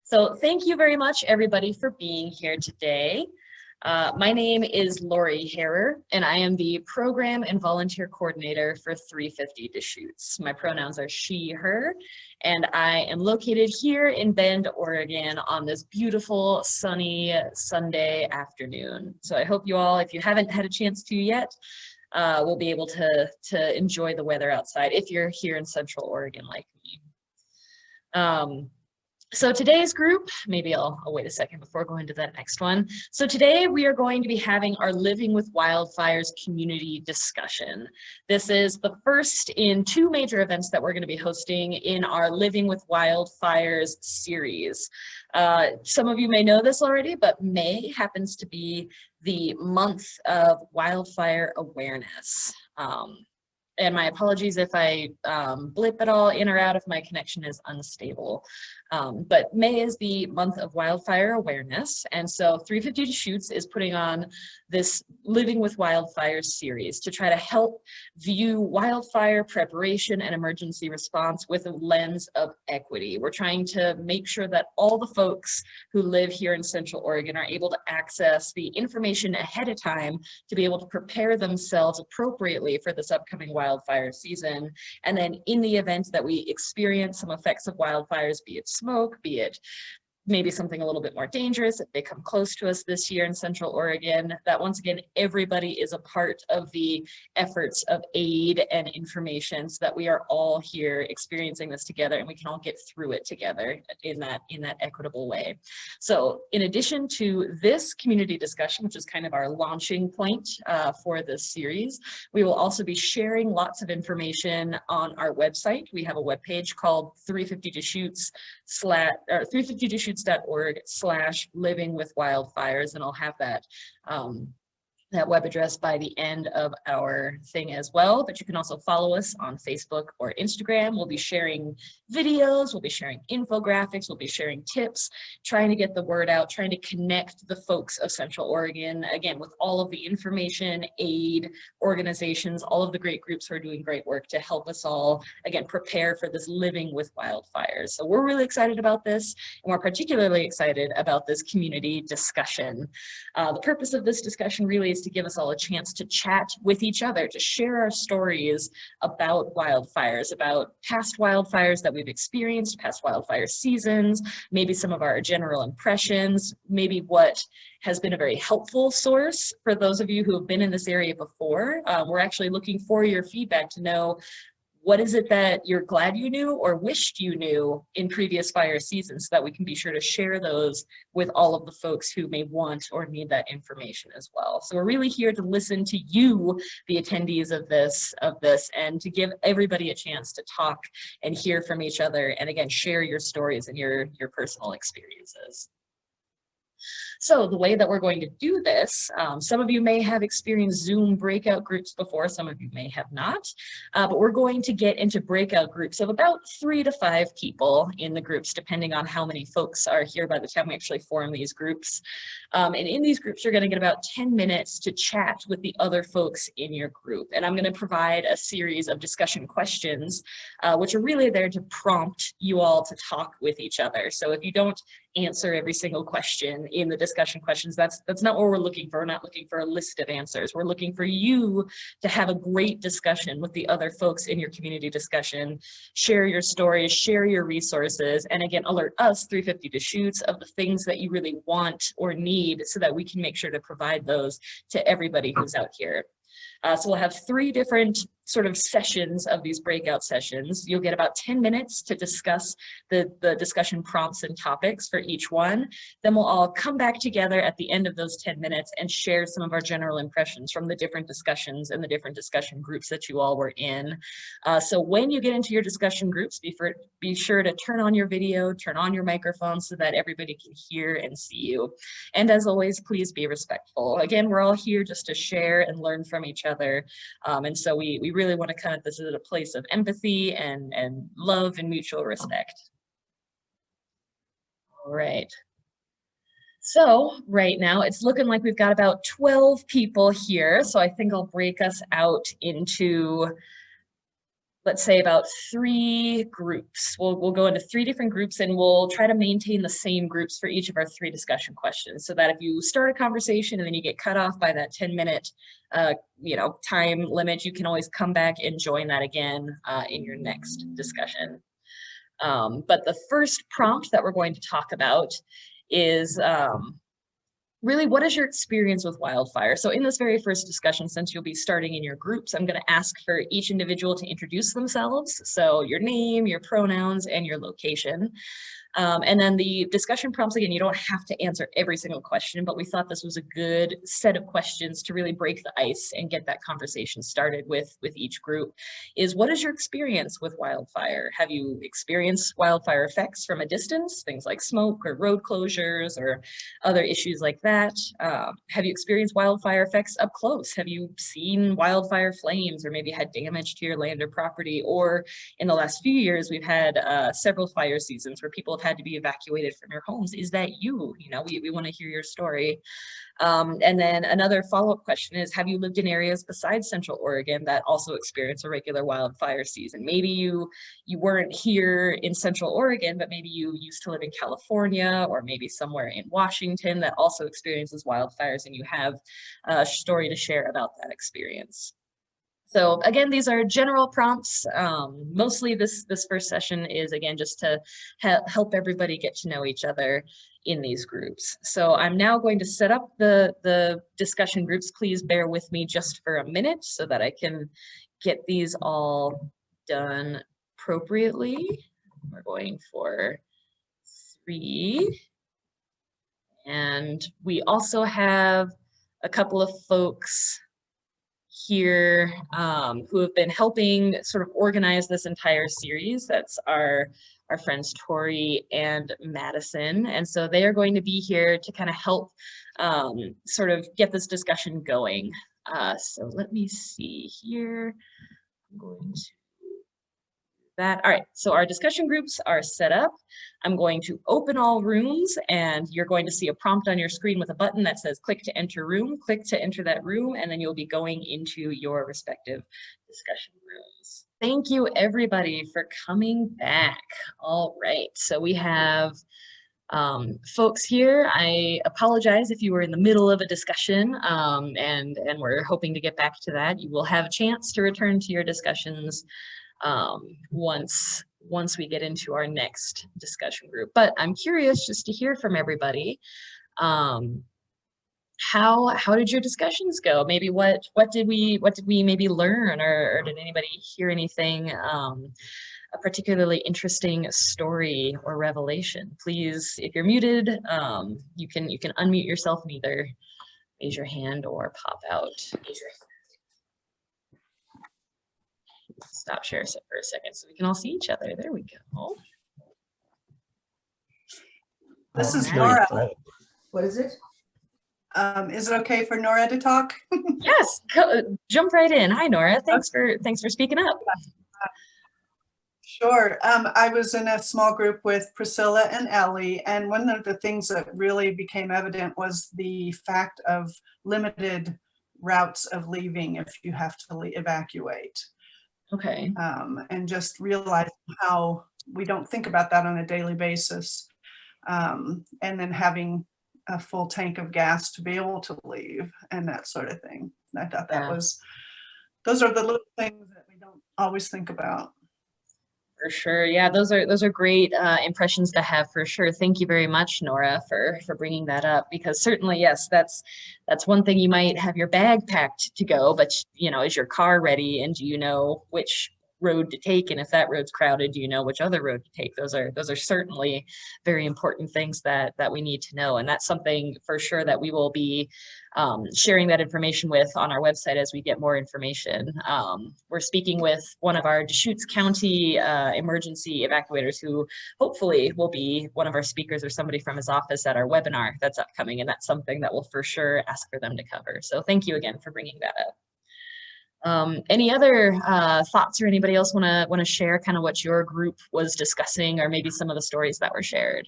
So thank you very much, everybody, for being here today. My name is Lori Harrer, and I am the Program and Volunteer Coordinator for 350 Deschutes. My pronouns are she, her, and I am located here in Bend, Oregon on this beautiful, sunny Sunday afternoon. So I hope you all, if you haven't had a chance to yet, will be able to enjoy the weather outside if you're here in Central Oregon like me. So today's group, maybe I'll wait a second before going to that next one. So today we are going to be having our Living with Wildfires community discussion. This is the first in two major events that we're going to be hosting in our Living with Wildfires series. Some of you may know this already, but May happens to be the month of wildfire awareness. And my apologies if I blip at all in or out if my connection is unstable. But May is the month of wildfire awareness. And so 350 Deschutes is putting on this Living with Wildfires series to try to help view wildfire preparation and emergency response with a lens of equity. We're trying to make sure that all the folks who live here in Central Oregon are able to access the information ahead of time to be able to prepare themselves appropriately for this upcoming wildfire season. And then in the event that we experience some effects of wildfires, be it smoke, be it maybe something a little bit more dangerous if they come close to us this year in Central Oregon, that once again, everybody is a part of the efforts of aid and information so that we are all here experiencing this together and we can all get through it together in that equitable way. So in addition to this community discussion, which is kind of our launching point for this series, we will also be sharing lots of information on our website. We have a webpage called 350deschutes.org/living with wildfires, and I'll have that web address by the end of our thing as well. But you can also follow us on Facebook or Instagram. We'll be sharing videos, we'll be sharing infographics, we'll be sharing tips, trying to get the word out, trying to connect the folks of Central Oregon, again, with all of the information, aid, organizations, all of the great groups who are doing great work to help us all, again, prepare for this Living with Wildfires. So we're really excited about this, and we're particularly excited about this community discussion. The purpose of this discussion really is to give us all a chance to chat with each other, to share our stories about wildfires, about past wildfires that we've experienced, past wildfire seasons, maybe some of our general impressions, maybe what has been a very helpful source for those of you who have been in this area before. We're actually looking for your feedback to know what is it that you're glad you knew or wished you knew in previous fire seasons so that we can be sure to share those with all of the folks who may want or need that information as well. So we're really here to listen to you, the attendees of this, and to give everybody a chance to talk and hear from each other, and again, share your stories and your personal experiences. So the way that we're going to do this, some of you may have experienced Zoom breakout groups before, some of you may have not, but we're going to get into breakout groups of about 3 to 5 people in the groups, depending on how many folks are here by the time we actually form these groups. And in these groups, you're going to get about 10 minutes to chat with the other folks in your group. And I'm going to provide a series of discussion questions, which are really there to prompt you all to talk with each other. So if you don't answer every single question in the discussion questions, that's not what we're looking for. We're not looking for a list of answers. We're looking for you to have a great discussion with the other folks in your community discussion, share your stories, share your resources, and again, alert us, 350 Deschutes, of the things that you really want or need so that we can make sure to provide those to everybody who's out here. So we'll have 3 different sort of sessions of these breakout sessions. You'll get about 10 minutes to discuss the discussion prompts and topics for each one. Then we'll all come back together at the end of those 10 minutes and share some of our general impressions from the different discussions and the different discussion groups that you all were in. So when you get into your discussion groups, be sure to turn on your video, turn on your microphone so that everybody can hear and see you. And as always, please be respectful. Again, we're all here just to share and learn from each other. And so we really want to come at this at a place of empathy and love and mutual respect. All right. So right now it's looking like we've got about 12 people here. So I think I'll break us out into let's say about 3 groups. We'll go into 3 different groups, and we'll try to maintain the same groups for each of our 3 discussion questions, so that if you start a conversation and then you get cut off by that 10-minute time limit, you can always come back and join that again in your next discussion. But the first prompt that we're going to talk about is really, what is your experience with wildfire? So in this very first discussion, since you'll be starting in your groups, I'm going to ask for each individual to introduce themselves. So your name, your pronouns, and your location. And then the discussion prompts, again, you don't have to answer every single question, but we thought this was a good set of questions to really break the ice and get that conversation started with each group. Is, what is your experience with wildfire? Have you experienced wildfire effects from a distance, things like smoke or road closures or other issues like that? Have you experienced wildfire effects up close? Have you seen wildfire flames or maybe had damage to your land or property? Or in the last few years, we've had several fire seasons where people have had to be evacuated from your homes. Is that you? We want to hear your story. And then another follow-up question is, have you lived in areas besides Central Oregon that also experience a regular wildfire season? Maybe you weren't here in Central Oregon, but maybe you used to live in California, or maybe somewhere in Washington that also experiences wildfires, and you have a story to share about that experience. So again, these are general prompts. Mostly this first session is, again, just to help everybody get to know each other in these groups. So I'm now going to set up the discussion groups. Please bear with me just for a minute so that I can get these all done appropriately. We're going for 3. And we also have a couple of folks here who have been helping sort of organize this entire series. That's our friends Tori and Madison. And so they are going to be here to kind of help sort of get this discussion going. So let me see here. I'm going to that. All right, so our discussion groups are set up. I'm going to open all rooms, and you're going to see a prompt on your screen with a button that says click to enter room. Click to enter that room, and then you'll be going into your respective discussion rooms. Thank you, everybody, for coming back. All right, so we have folks here. I apologize if you were in the middle of a discussion, and we're hoping to get back to that. You will have a chance to return to your discussions once we get into our next discussion group. But I'm curious just to hear from everybody. How did your discussions go? Maybe what did we maybe learn, or did anybody hear anything, a particularly interesting story or revelation? Please, if you're muted, you can unmute yourself and either raise your hand or pop out. Stop sharing for a second so we can all see each other. There we go. This is Nora. What is it? Is it okay for Nora to talk? Yes, jump right in. Hi, Nora. Thanks for speaking up. Sure. I was in a small group with Priscilla and Ellie, and one of the things that really became evident was the fact of limited routes of leaving if you have to evacuate. Okay. And just realize how we don't think about that on a daily basis. And then having a full tank of gas to be able to leave and that sort of thing. I thought that those are the little things that we don't always think about. For sure. Yeah, those are great impressions to have, for sure. Thank you very much, Nora, for bringing that up, because certainly, yes, that's one thing. You might have your bag packed to go, but is your car ready, and do you know which road to take? And if that road's crowded, do you know which other road to take? Those are certainly very important things that we need to know, and that's something for sure that we will be sharing that information with on our website as we get more information. We're speaking with one of our Deschutes County emergency evacuators who hopefully will be one of our speakers or somebody from his office at our webinar that's upcoming, and that's something that we'll for sure ask for them to cover. So thank you again for bringing that up. Any other thoughts, or anybody else want to share kind of what your group was discussing, or maybe some of the stories that were shared?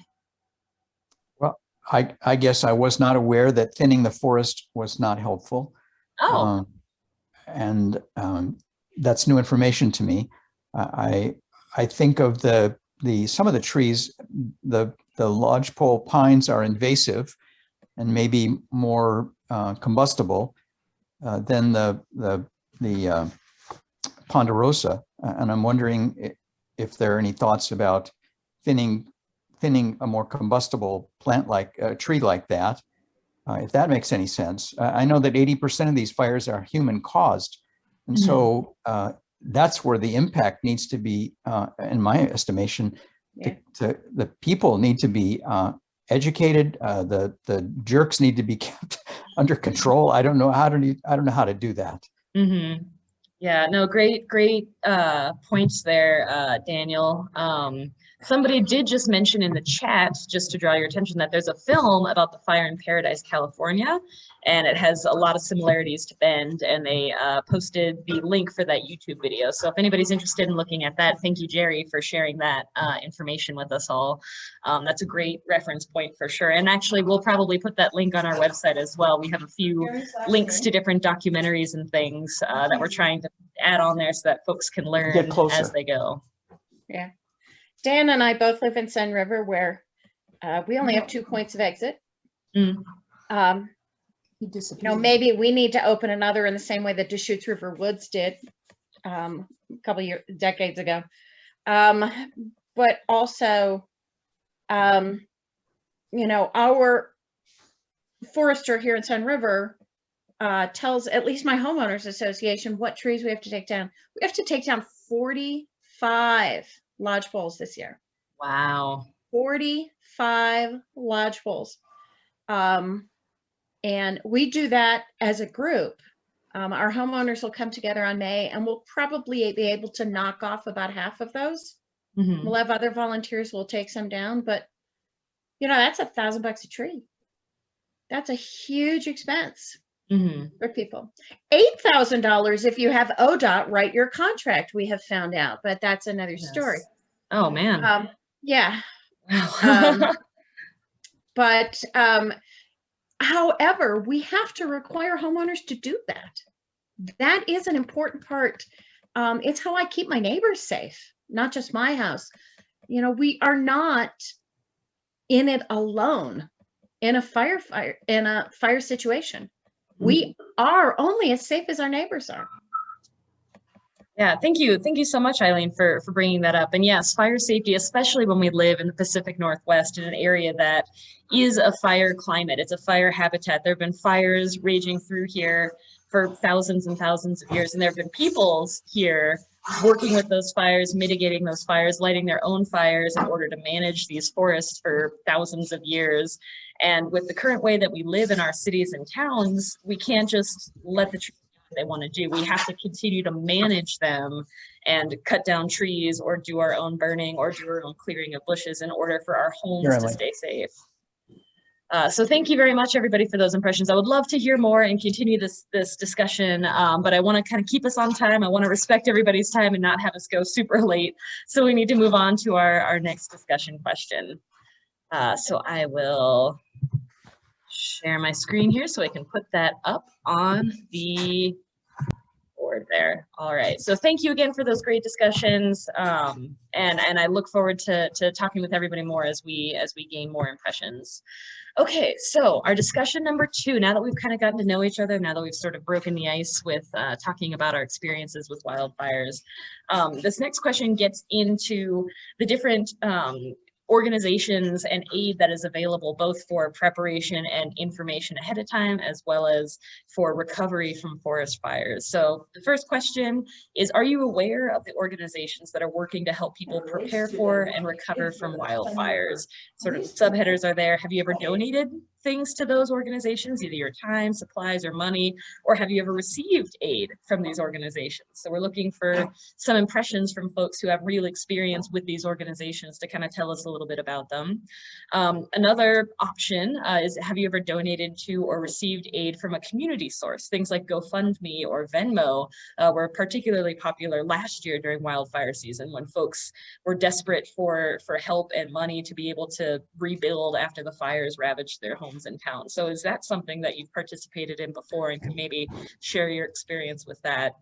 Well, I guess I was not aware that thinning the forest was not helpful. Oh. And that's new information to me. I think of some of the trees, the lodgepole pines are invasive and maybe more combustible than the ponderosa. And I'm wondering if there are any thoughts about thinning a more combustible plant like a tree like that, if that makes any sense. I know that 80% of these fires are human caused. And so that's where the impact needs to be, in my estimation. The people need to be educated. The jerks need to be kept under control. I don't know how to do that. Mm-hmm. Yeah, no, great points there, Daniel. Somebody did just mention in the chat, just to draw your attention, that there's a film about the fire in Paradise, California, and it has a lot of similarities to Bend, and they posted the link for that YouTube video. So if anybody's interested in looking at that, thank you, Jerry, for sharing that information with us all. That's a great reference point for sure. And actually, we'll probably put that link on our website as well. We have a few links to different documentaries and things that we're trying to add on there so that folks can learn as they go. Yeah. Dan and I both live in Sun River, where we only have 2 points of exit. Mm. He disappeared. You know, maybe we need to open another in the same way that Deschutes River Woods did a couple decades ago. But also, you know, our forester here in Sun River tells at least my homeowners association what trees we have to take down. We have to take down 45 lodgepoles this year. Wow. 45 lodgepoles. And we do that as a group. Our homeowners will come together on May, and we'll probably be able to knock off about half of those. Mm-hmm. We'll have other volunteers who will take some down, but you know, that's $1,000 a tree. That's a huge expense. Mm-hmm. For people. $8,000 if you have ODOT write your contract, we have found out, but that's another story. Oh man. Yeah. But however, we have to require homeowners to do that. That is an important part. It's how I keep my neighbors safe, not just my house. You know, we are not in it alone in a fire situation. We are only as safe as our neighbors are. Yeah, thank you so much, Eileen, for bringing that up. And yes, fire safety, especially when we live in the Pacific Northwest, in an area that is a fire climate. It's a fire habitat. There have been fires raging through here for thousands and thousands of years, and there have been peoples here working with those fires, mitigating those fires, lighting their own fires in order to manage these forests for thousands of years. And with the current way that we live in our cities and towns, we can't just let the trees do what they want to do. We have to continue to manage them and cut down trees or do our own burning or do our own clearing of bushes in order for our homes to stay safe. So thank you very much, everybody, for those impressions. I would love to hear more and continue this discussion, but I want to kind of keep us on time. I want to respect everybody's time and not have us go super late. So we need to move on to our next discussion question. So I will share my screen here so I can put that up on the board there. All right, so thank you again for those great discussions, and I look forward to talking with everybody more as we gain more impressions. Okay, so our discussion number 2, now that we've kind of gotten to know each other, now that we've sort of broken the ice with talking about our experiences with wildfires, this next question gets into the different organizations and aid that is available both for preparation and information ahead of time, as well as for recovery from forest fires. So the first question is, are you aware of the organizations that are working to help people prepare for and recover from wildfires? Sort of subheaders are there. Have you ever donated things to those organizations, either your time, supplies, or money, or have you ever received aid from these organizations? So we're looking for some impressions from folks who have real experience with these organizations to kind of tell us a little bit about them. Another option is, have you ever donated to or received aid from a community source? Things like GoFundMe or Venmo were particularly popular last year during wildfire season, when folks were desperate for help and money to be able to rebuild after the fires ravaged their homes and towns. So is that something that you've participated in before and can maybe share your experience with that?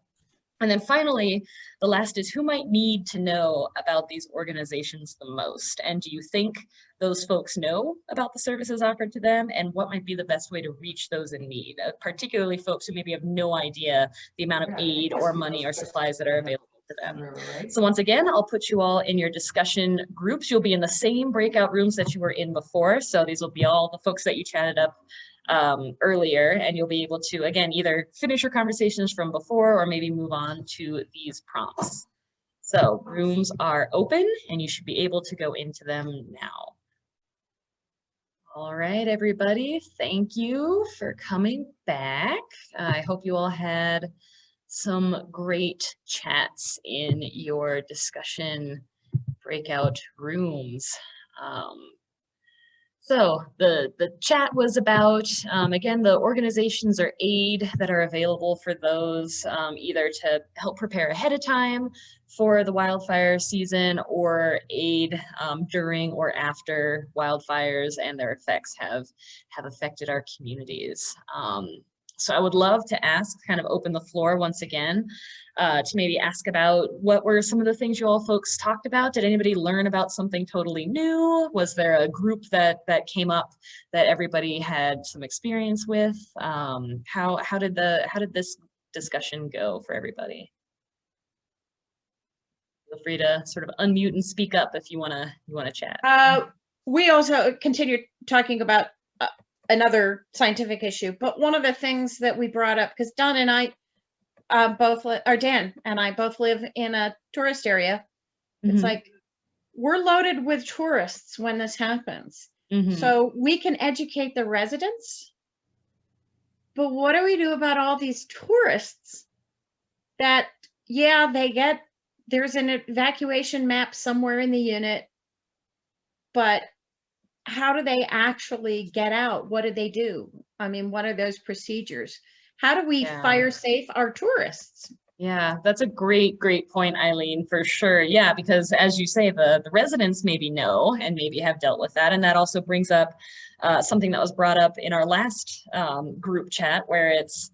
And then finally, the last is who might need to know about these organizations the most? And do you think those folks know about the services offered to them, and what might be the best way to reach those in need, particularly folks who maybe have no idea the amount of aid or money or supplies that are available to them? So once again, I'll put you all in your discussion groups. You'll be in the same breakout rooms that you were in before. So these will be all the folks that you chatted up earlier, and you'll be able to, again, either finish your conversations from before or maybe move on to these prompts. So rooms are open and you should be able to go into them now. All right, everybody, thank you for coming back. I hope you all had some great chats in your discussion breakout rooms. So the chat was about, again, the organizations or aid that are available for those, either to help prepare ahead of time for the wildfire season, or aid during or after wildfires and their effects have affected our communities. So I would love to ask, kind of open the floor once again, to maybe ask about what were some of the things you all folks talked about. Did anybody learn about something totally new? Was there a group that came up that everybody had some experience with? How did this discussion go for everybody? Feel free to sort of unmute and speak up if you wanna chat. We also continued talking about another scientific issue, but one of the things that we brought up, because Dan and I both live in a tourist area. It's like, we're loaded with tourists when this happens. So we can educate the residents, but what do we do about all these tourists that, yeah, there's an evacuation map somewhere in the unit, but how do they actually get out? What do they do? I mean, what are those procedures? How do we fire safe our tourists? Yeah, that's a great point, Eileen, for sure. Yeah, because as you say, the residents maybe know and maybe have dealt with that. And that also brings up something that was brought up in our last group chat, where it's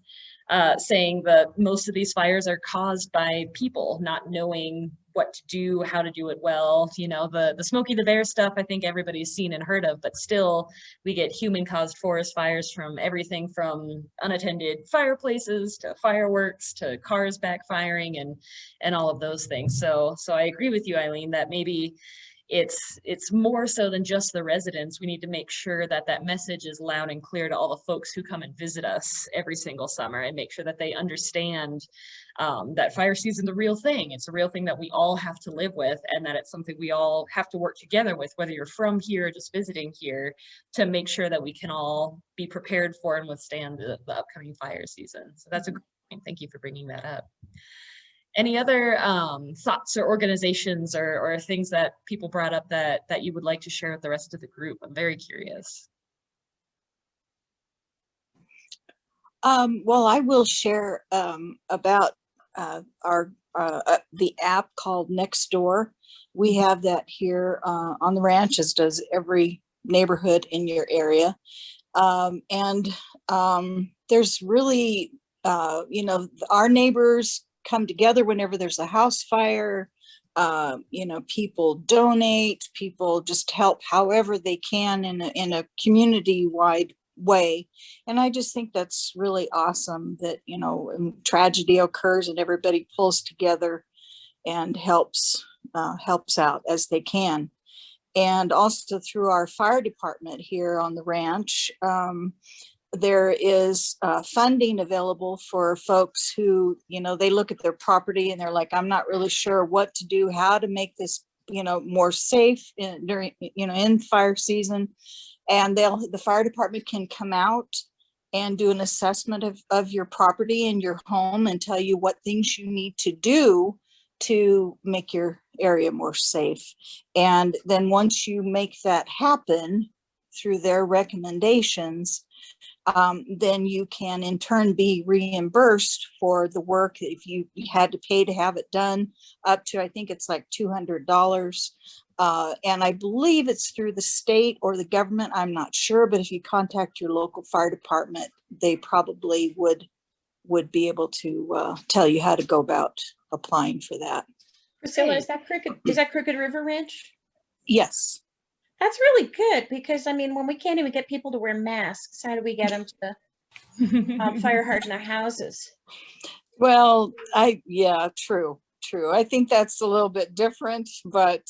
saying that most of these fires are caused by people not knowing what to do, how to do it well. You know, the Smokey the Bear stuff, I think everybody's seen and heard of, but still we get human-caused forest fires from everything from unattended fireplaces to fireworks to cars backfiring and all of those things. So I agree with you, Eileen, that maybe it's more so than just the residents. We need to make sure that that message is loud and clear to all the folks who come and visit us every single summer, and make sure that they understand that fire season's a real thing. It's a real thing that we all have to live with, and that it's something we all have to work together with, whether you're from here or just visiting here, to make sure that we can all be prepared for and withstand the upcoming fire season. So that's a great point. Thank you for bringing that up. Any other thoughts or organizations or things that people brought up that you would like to share with the rest of the group? I'm very curious. Well, I will share about the app called Nextdoor. We have that here on the ranch, as does every neighborhood in your area. There's really, our neighbors come together whenever there's a house fire. People donate, people just help however they can in a community-wide way. And I just think that's really awesome that, tragedy occurs and everybody pulls together and helps out as they can. And also through our fire department here on the ranch, there is funding available for folks who, they look at their property and they're like, I'm not really sure what to do, how to make this, more safe in fire season. And the fire department can come out and do an assessment of your property and your home and tell you what things you need to do to make your area more safe. And then once you make that happen through their recommendations, then you can in turn be reimbursed for the work that if you had to pay to have it done, up to, I think it's like $200. And I believe it's through the state or the government. I'm not sure, but if you contact your local fire department, they probably would would be able to tell you how to go about applying for that. Priscilla, is that Crooked River Ranch? Yes. That's really good, because I mean, when we can't even get people to wear masks, how do we get them to fire harden their houses? Well, yeah, true. I think that's a little bit different, but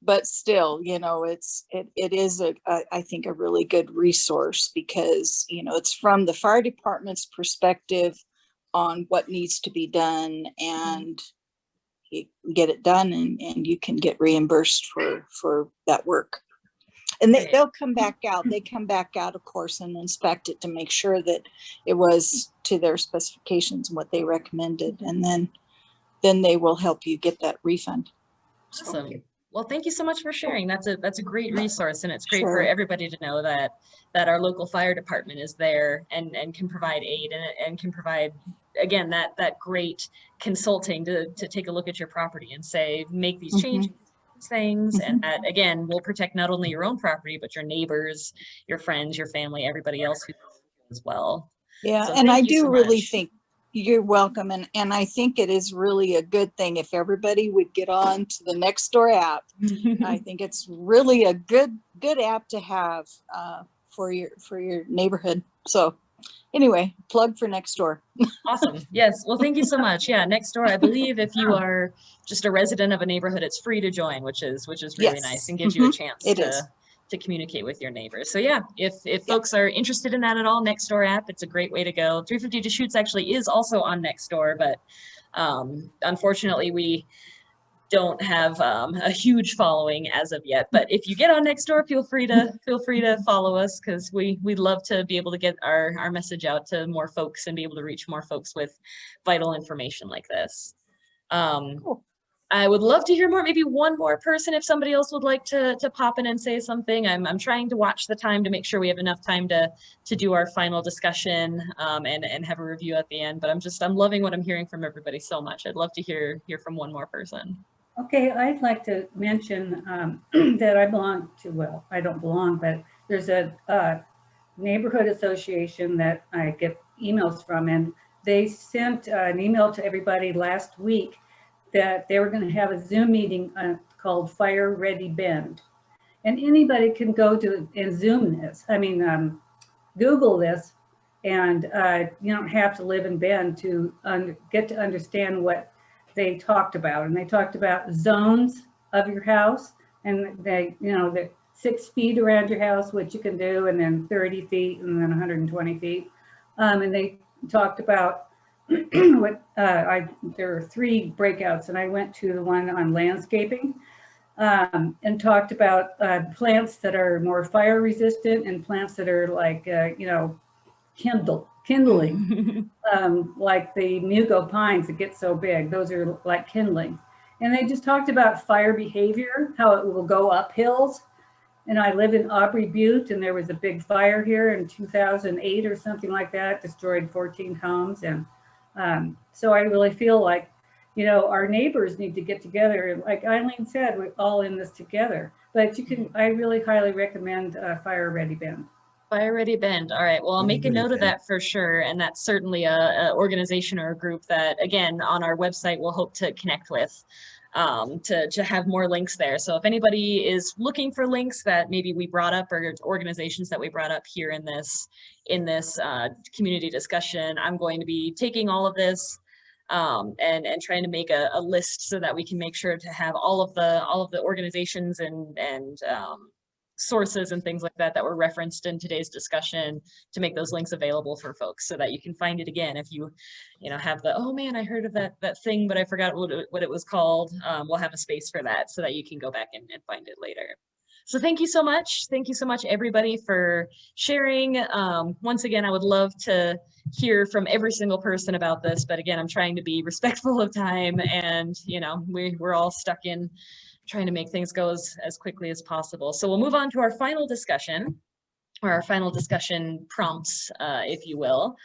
but still, you know, it is I think a really good resource, because, you know, it's from the fire department's perspective on what needs to be done, and you get it done, and you can get reimbursed for that work. And they'll come back out. They come back out, of course, and inspect it to make sure that it was to their specifications and what they recommended. And then they will help you get that refund. Awesome. Well, thank you so much for sharing. That's a great resource, and it's great Sure. for everybody to know that our local fire department is there and can provide aid and can provide, again, that great consulting to take a look at your property and say, make these changes, things, and that, again, will protect not only your own property, but your neighbors, your friends, your family, everybody else who as well. Yeah, So and I thank you do so really much. think you're welcome. And I think it is really a good thing if everybody would get on to the Nextdoor app. I think it's really a good app to have for your neighborhood. So anyway, plug for Nextdoor. Awesome. Yes. Well, thank you so much. Yeah. Nextdoor, I believe if you are just a resident of a neighborhood, it's free to join, which is really Yes. nice and gives you a chance It is. to communicate with your neighbors. So yeah, if folks are interested in that at all, Nextdoor app, it's a great way to go. 350 Deschutes actually is also on Nextdoor, but unfortunately we don't have a huge following as of yet. But if you get on Nextdoor, feel free to follow us, because we'd love to be able to get our message out to more folks and be able to reach more folks with vital information like this. Cool. I would love to hear more, maybe one more person, if somebody else would like to pop in and say something. I'm trying to watch the time to make sure we have enough time to do our final discussion and have a review at the end. But I'm loving what I'm hearing from everybody so much. I'd love to hear from one more person. Okay, I'd like to mention that I belong to, well, I don't belong, but there's a neighborhood association that I get emails from, and they sent an email to everybody last week that they were going to have a Zoom meeting called Fire Ready Bend. And anybody can go to and Zoom this. I mean, Google this, and you don't have to live in Bend to get to understand what they talked about. And they talked about zones of your house, and they, you know, the 6 feet around your house, which you can do, and then 30 feet, and then 120 feet. And they talked about what there are 3 breakouts, and I went to the one on landscaping and talked about plants that are more fire resistant and plants that are like, you know, kindling. Like the Mugo pines that get so big, those are like kindling. And they just talked about fire behavior, how it will go up hills. And I live in Aubrey Butte, and there was a big fire here in 2008 or something like that, destroyed 14 homes. And so I really feel like, you know, our neighbors need to get together. And like Eileen said, we're all in this together. But you can, I really highly recommend Fire Ready Bend. Fire Ready Bend. All right. Well, I'll make a note of that for sure. And that's certainly a organization or a group that, again, on our website, we'll hope to connect with to have more links there. So if anybody is looking for links that maybe we brought up, or organizations that we brought up here in this community discussion, I'm going to be taking all of this and trying to make a list so that we can make sure to have all of the organizations and sources and things like that were referenced in today's discussion, to make those links available for folks so that you can find it again. If you have the, oh man, I heard of that thing, but I forgot what it was called. We'll have a space for that so that you can go back and find it later. So thank you so much. Thank you so much, everybody, for sharing. Once again, I would love to hear from every single person about this, but again, I'm trying to be respectful of time, and we're all stuck in trying to make things go as quickly as possible. So we'll move on to our final discussion, or our final discussion prompts, if you will.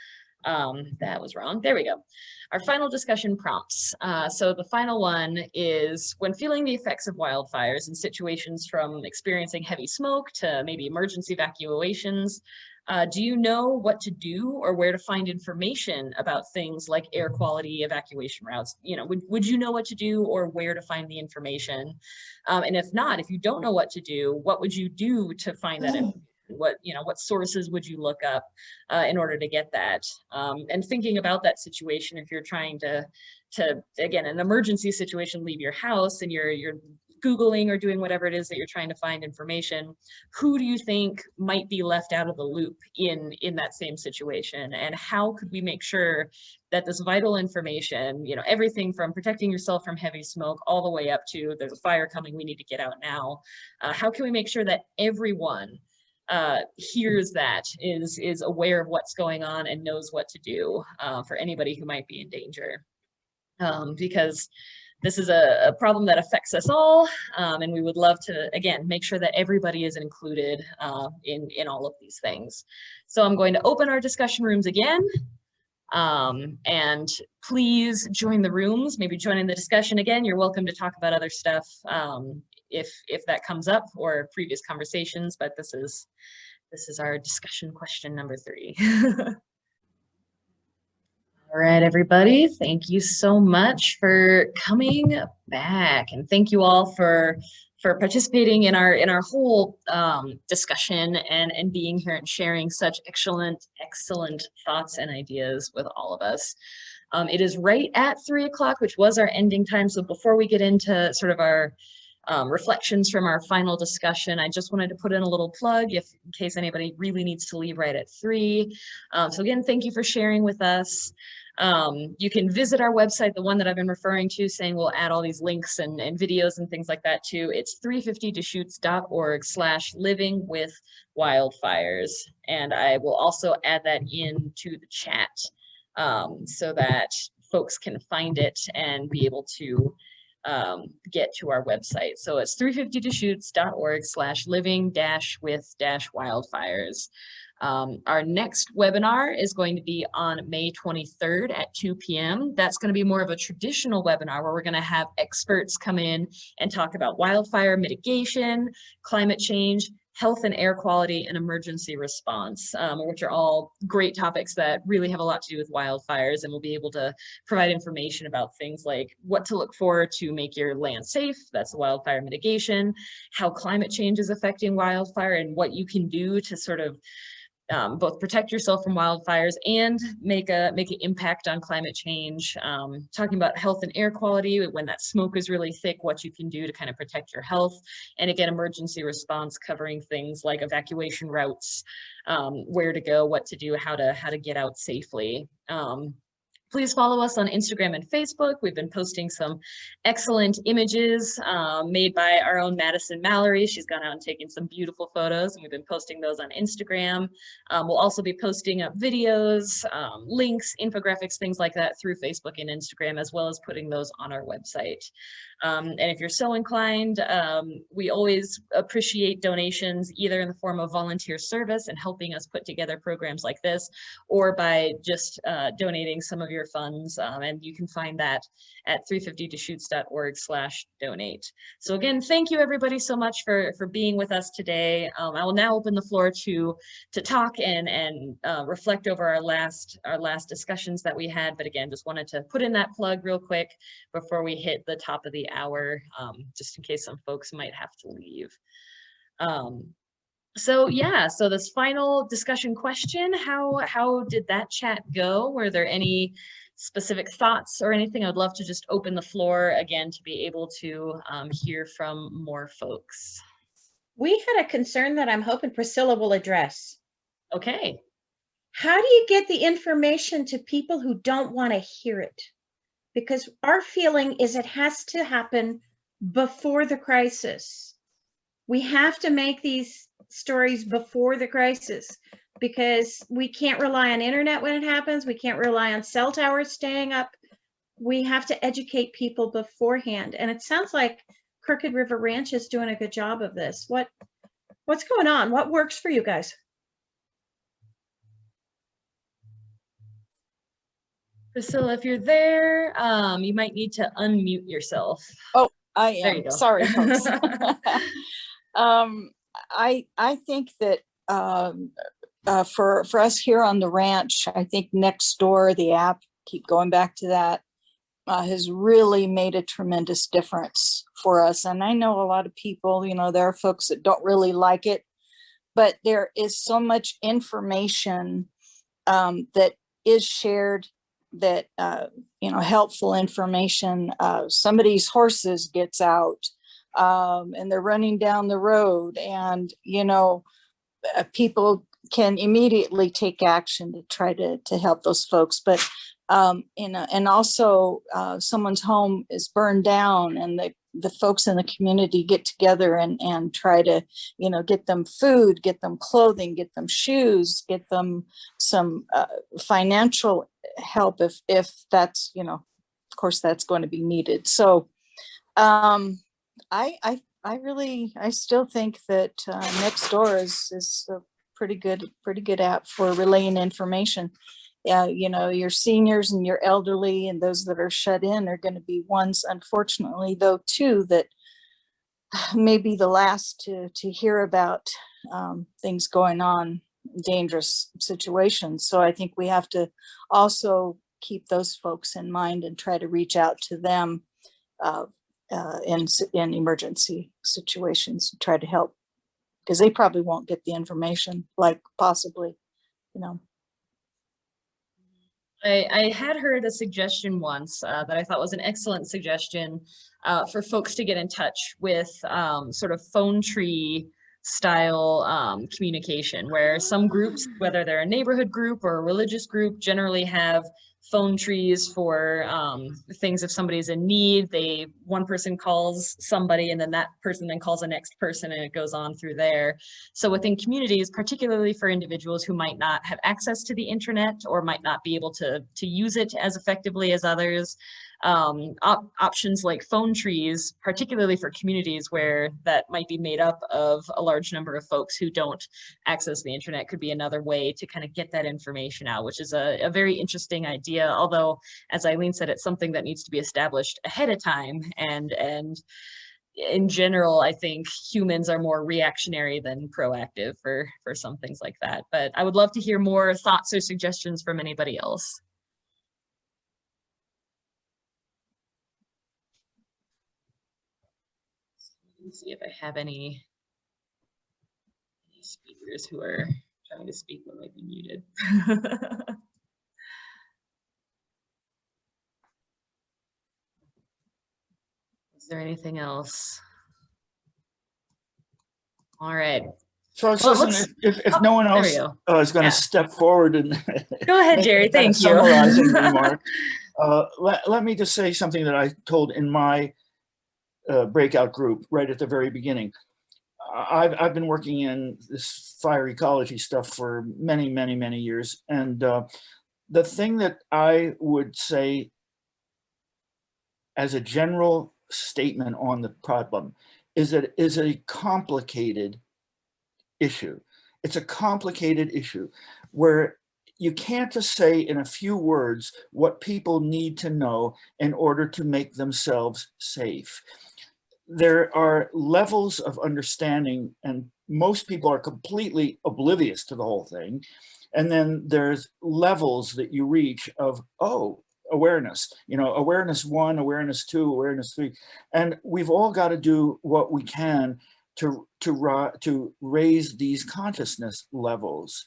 That was wrong. There we go. Our final discussion prompts. So the final one is, when feeling the effects of wildfires in situations from experiencing heavy smoke to maybe emergency evacuations, do you know what to do or where to find information about things like air quality, evacuation routes? You know, would you know what to do or where to find the information? And if not, if you don't know what to do, what would you do to find that information? What sources would you look up in order to get that? And thinking about that situation, if you're trying to again, an emergency situation, leave your house and you're Googling or doing whatever it is that you're trying to find information, who do you think might be left out of the loop in that same situation? And how could we make sure that this vital information, everything from protecting yourself from heavy smoke all the way up to there's a fire coming, we need to get out now. How can we make sure that everyone hears that, is aware of what's going on and knows what to do for anybody who might be in danger? Because this is a problem that affects us all, and we would love to, again, make sure that everybody is included in all of these things. So I'm going to open our discussion rooms again, and please join the rooms, maybe join in the discussion again. You're welcome to talk about other stuff if that comes up, or previous conversations, but this is our discussion question number 3. All right, everybody, thank you so much for coming back, and thank you all for participating in our whole discussion and being here and sharing such excellent thoughts and ideas with all of us. It is right at 3 o'clock, which was our ending time. So before we get into sort of our reflections from our final discussion, I just wanted to put in a little plug in case anybody really needs to leave right at 3. So again, thank you for sharing with us. You can visit our website, the one that I've been referring to, saying we'll add all these links and videos and things like that too. It's 350deschutes.org/livingwithwildfires. And I will also add that into the chat so that folks can find it and be able to get to our website. So it's 350deschutes.org/living-with-wildfires. Our next webinar is going to be on May 23rd at 2 p.m. That's going to be more of a traditional webinar where we're going to have experts come in and talk about wildfire mitigation, climate change, health and air quality, and emergency response, which are all great topics that really have a lot to do with wildfires, and we'll be able to provide information about things like what to look for to make your land safe, that's wildfire mitigation, how climate change is affecting wildfire, and what you can do to sort of both protect yourself from wildfires and make an impact on climate change. Talking about health and air quality, when that smoke is really thick, what you can do to kind of protect your health. And again, emergency response, covering things like evacuation routes, where to go, what to do, how to get out safely. Please follow us on Instagram and Facebook. We've been posting some excellent images made by our own Madison Mallory. She's gone out and taken some beautiful photos, and we've been posting those on Instagram. We'll also be posting up videos, links, infographics, things like that through Facebook and Instagram, as well as putting those on our website. And if you're so inclined, we always appreciate donations, either in the form of volunteer service and helping us put together programs like this, or by just donating some of your funds. And you can find that at 350deschutes.org/donate. So again, thank you everybody so much for being with us today. I will now open the floor to talk and reflect over our last discussions that we had. But again, just wanted to put in that plug real quick before we hit the top of the hour, just in case some folks might have to leave. So yeah, so this final discussion question, how did that chat go? Were there any specific thoughts or anything? I'd love to just open the floor again to be able to hear from more folks. We had a concern that I'm hoping Priscilla will address. Okay. How do you get the information to people who don't want to hear it? Because our feeling is it has to happen before the crisis. We have to make these stories before the crisis, because we can't rely on internet when it happens. We can't rely on cell towers staying up. We have to educate people beforehand. And it sounds like Crooked River Ranch is doing a good job of this. What's going on? What works for you guys? Priscilla, if you're there, you might need to unmute yourself. Oh, I There you am. go. Sorry, folks. I think that for us here on the ranch, I think Nextdoor, the app, keep going back to that, has really made a tremendous difference for us. And I know a lot of people, you know, there are folks that don't really like it, but there is so much information that is shared, that you know, helpful information. Somebody's horses gets out and they're running down the road, and you know, people can immediately take action to try to help those folks. But and also someone's home is burned down, and the folks in the community get together and try to, you know, get them food, get them clothing, get them shoes, get them some financial help if that's, you know, of course that's going to be needed. So I still think that Nextdoor is a pretty good app for relaying information. You know, your seniors and your elderly and those that are shut in are going to be ones, unfortunately, though, too, that may be the last to hear about things going on, dangerous situations. So I think we have to also keep those folks in mind and try to reach out to them in emergency situations to try to help, because they probably won't get the information, like possibly, you know. I had heard a suggestion once that I thought was an excellent suggestion for folks to get in touch with sort of phone tree style communication, where some groups, whether they're a neighborhood group or a religious group, generally have phone trees for things. If somebody's in need, one person calls somebody, and then that person then calls the next person, and it goes on through there. So within communities, particularly for individuals who might not have access to the internet or might not be able to use it as effectively as others, options like phone trees, particularly for communities where that might be made up of a large number of folks who don't access the internet, could be another way to kind of get that information out, which is a very interesting idea. Although, as Eileen said, it's something that needs to be established ahead of time. And in general, I think humans are more reactionary than proactive for some things like that. But I would love to hear more thoughts or suggestions from anybody else. Let's see if I have any speakers who are trying to speak but might be muted. Is there anything else? All right. So I was Well, listening, if no one there we else go. is going to Yeah. step forward and Go ahead, make Jerry. a kind of Thank you. summarizing remark, let me just say something that I told in my breakout group right at the very beginning. I've been working in this fire ecology stuff for many, many, many years. And the thing that I would say as a general statement on the problem is that it is a complicated issue. It's a complicated issue where you can't just say in a few words what people need to know in order to make themselves safe. There are levels of understanding, and most people are completely oblivious to the whole thing. And then there's levels that you reach of, oh, awareness, you know, awareness 1, awareness 2, awareness 3. And we've all got to do what we can to raise these consciousness levels.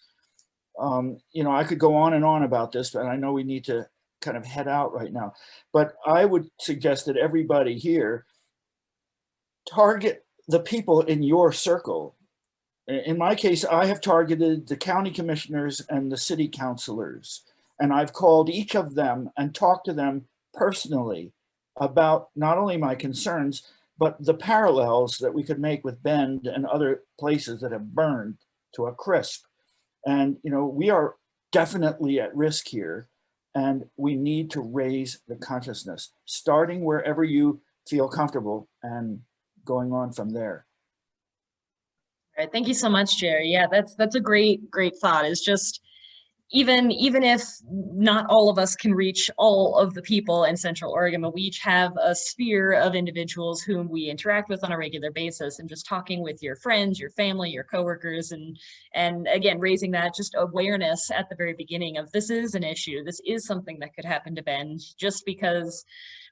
You know, I could go on and on about this, but I know we need to kind of head out right now. But I would suggest that everybody here target the people in your circle. In my case, I have targeted the county commissioners and the city councilors, and I've called each of them and talked to them personally about not only my concerns, but the parallels that we could make with Bend and other places that have burned to a crisp. And, you know, we are definitely at risk here, and we need to raise the consciousness, starting wherever you feel comfortable and going on from there. All right, thank you so much, Jerry. Yeah, that's a great thought. It's just, even if not all of us can reach all of the people in Central Oregon, but we each have a sphere of individuals whom we interact with on a regular basis, and just talking with your friends, your family, your coworkers, and again, raising that just awareness at the very beginning of this is an issue. This is something that could happen to Bend. Just because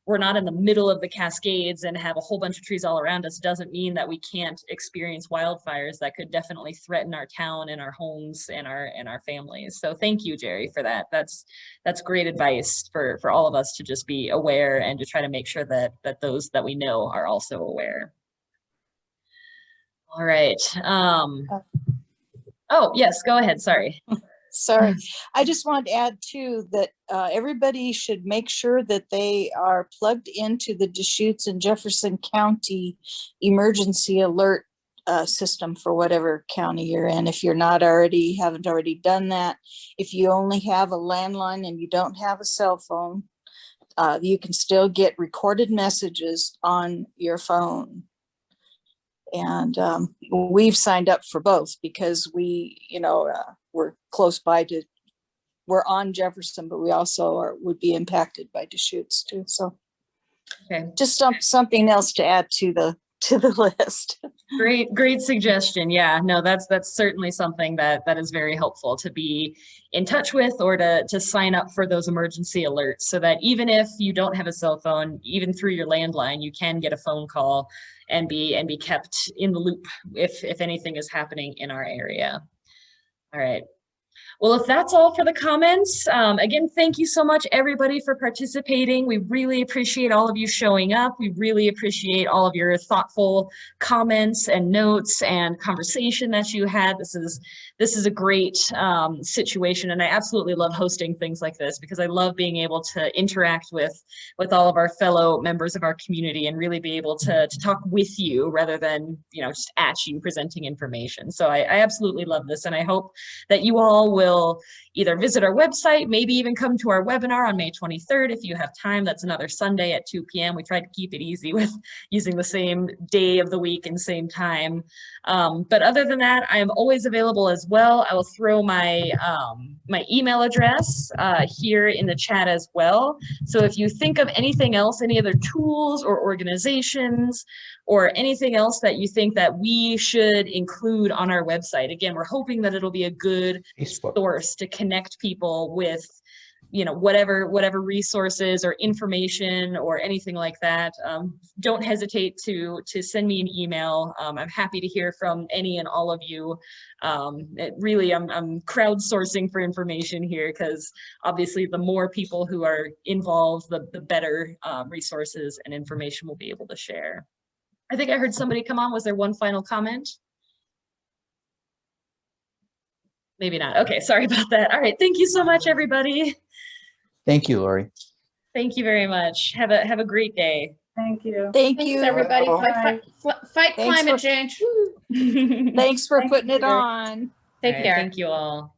we're not in the middle of the Cascades and have a whole bunch of trees all around us doesn't mean that we can't experience wildfires that could definitely threaten our town and our homes and our families. So thank you, Jerry, for that. That's great advice for all of us to just be aware and to try to make sure that those that we know are also aware. All right. Oh, yes, go ahead. Sorry. Sorry, I just wanted to add too that everybody should make sure that they are plugged into the Deschutes and Jefferson County emergency alert system for whatever county you're in. If you're not already, haven't already done that, if you only have a landline and you don't have a cell phone, you can still get recorded messages on your phone. And we've signed up for both because we, we're close by to, we're on Jefferson, but we also would be impacted by Deschutes too. So okay, just something else to add to the list. Great suggestion. Yeah, no, that's certainly something that is very helpful to be in touch with, or to sign up for those emergency alerts, so that even if you don't have a cell phone, even through your landline, you can get a phone call and be kept in the loop if anything is happening in our area. All right. Well, if that's all for the comments, again, thank you so much, everybody, for participating. We really appreciate all of you showing up. We really appreciate all of your thoughtful comments and notes and conversation that you had. This is a great situation, and I absolutely love hosting things like this because I love being able to interact with all of our fellow members of our community and really be able to talk with you rather than just at you presenting information. So I absolutely love this, and I hope that you all will either visit our website, maybe even come to our webinar on May 23rd if you have time. That's another Sunday at 2 p.m. We try to keep it easy with using the same day of the week and same time. But other than that, I am always available as well. I will throw my my email address here in the chat as well. So if you think of anything else, any other tools or organizations or anything else that you think that we should include on our website, again, we're hoping that it'll be a good Facebook. source to connect people with whatever resources or information or anything like that. Don't hesitate to send me an email. I'm happy to hear from any and all of you. Really, I'm crowdsourcing for information here because obviously the more people who are involved, the better resources and information we'll be able to share. I think I heard somebody come on. Was there one final comment? Maybe not. Okay, sorry about that. All right, thank you so much, everybody. Thank you, Lori. Thank you very much. Have a great day. Thank you. Thank Thanks, you. everybody. Bye. Fight Thanks climate for- change. Thanks for Thank putting you, it Peter. on. Take All right, care. thank you all.